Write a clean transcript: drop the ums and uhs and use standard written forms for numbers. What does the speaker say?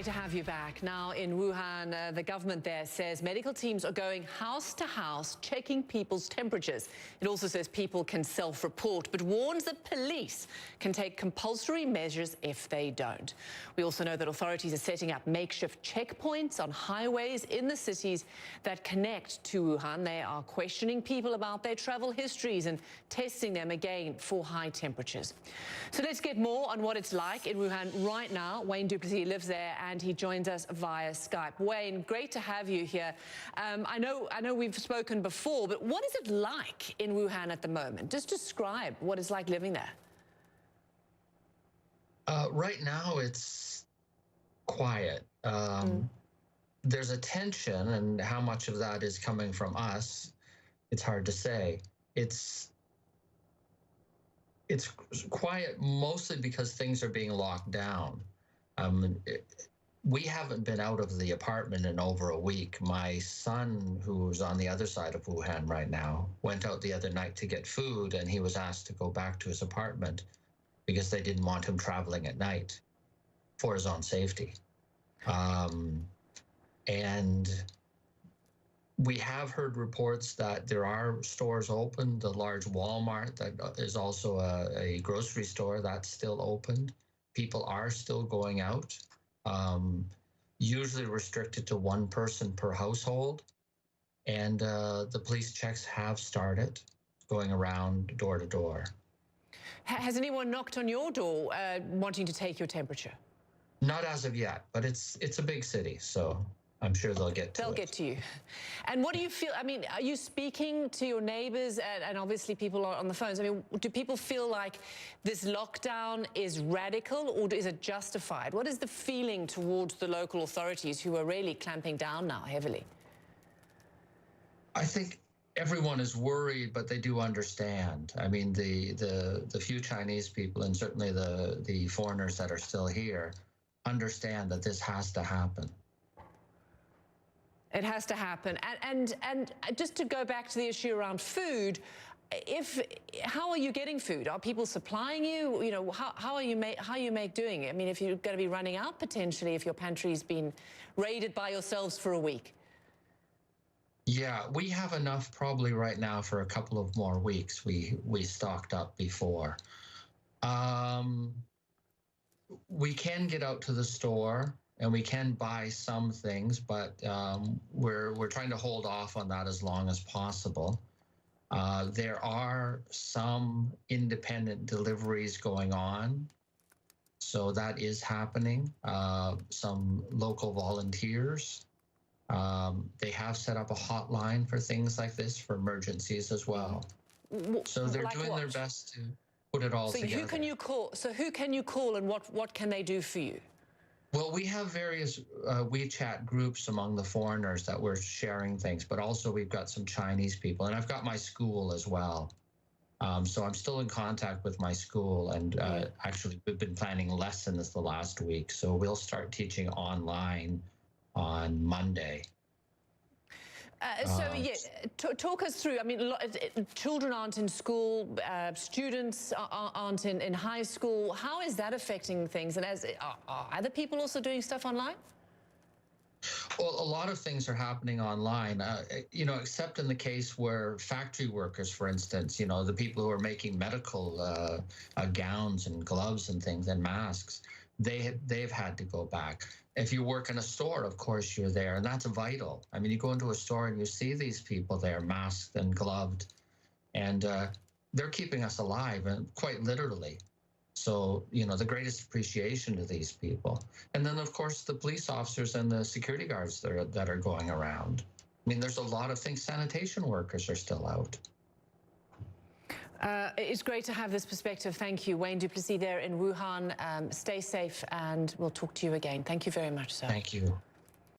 great to have you back. Now, in Wuhan, the government there says medical teams are going house to house, checking people's temperatures. It also says people can self-report, but warns that police can take compulsory measures if they don't. We also know that authorities are setting up makeshift checkpoints on highways in the cities that connect to Wuhan. They are questioning people about their travel histories and testing them again for high temperatures. So let's get more on what it's like in Wuhan right now. Wayne Duplessis lives there and he joins us via Skype. Wayne, great to have you here. I know we've spoken before, but what is it like in Wuhan at the moment? Just describe what it's like living there. Right now, it's quiet. There's a tension, and how much of that is coming from us, it's hard to say. It's quiet mostly because things are being locked down. We haven't been out of the apartment in over a week. My son, who's on the other side of Wuhan right now, went out the other night to get food, and he was asked to go back to his apartment because they didn't want him traveling at night for his own safety. And we have heard reports that there are stores open. The large Walmart that is also a grocery store, that's still open. People are still going out, usually restricted to one person per household. And the police checks have started going around door to door. Has anyone knocked on your door wanting to take your temperature? Not as of yet, but it's a big city, so I'm sure they'll get to it. They'll get to you. And what do you feel? I mean, are you speaking to your neighbors and obviously people are on the phones? I mean, do people feel like this lockdown is radical or is it justified? What is the feeling towards the local authorities who are really clamping down now heavily? I think everyone is worried, but they do understand. I mean, the few Chinese people and certainly the foreigners that are still here understand that this has to happen. It has to happen. And just to go back to the issue around food, how are you getting food? Are people supplying you? You know, how are you doing it? I mean, if you're going to be running out potentially if your pantry's been raided by yourselves for a week. Yeah, we have enough probably right now for a couple of more weeks. We stocked up before. We can get out to the store and we can buy some things, but we're trying to hold off on that as long as possible. There are some independent deliveries going on, so that is happening. Some local volunteers, they have set up a hotline for things like this, for emergencies as well. So they're like doing what? their best to put it all together. Who can you call? So who can you call and what can they do for you? Well, we have various WeChat groups among the foreigners that we're sharing things, but also we've got some Chinese people, and I've got my school as well. So I'm still in contact with my school, and actually we've been planning lessons the last week, so we'll start teaching online on Monday. Talk us through. I mean, children aren't in school, students aren't in high school. How is that affecting things? And are other people also doing stuff online? Well, a lot of things are happening online, you know, except in the case where factory workers, for instance, you know, the people who are making medical gowns and gloves and things and masks, they've had to go back. If you work in a store, of course, you're there, and that's vital. I mean, you go into a store and you see these people there masked and gloved, and they're keeping us alive, and quite literally. So, you know, the greatest appreciation to these people. And then, of course, the police officers and the security guards that are going around. I mean, there's a lot of things. Sanitation workers are still out. It's great to have this perspective. Thank you. Wayne Duplessis there in Wuhan. Stay safe, and we'll talk to you again. Thank you very much, sir. Thank you.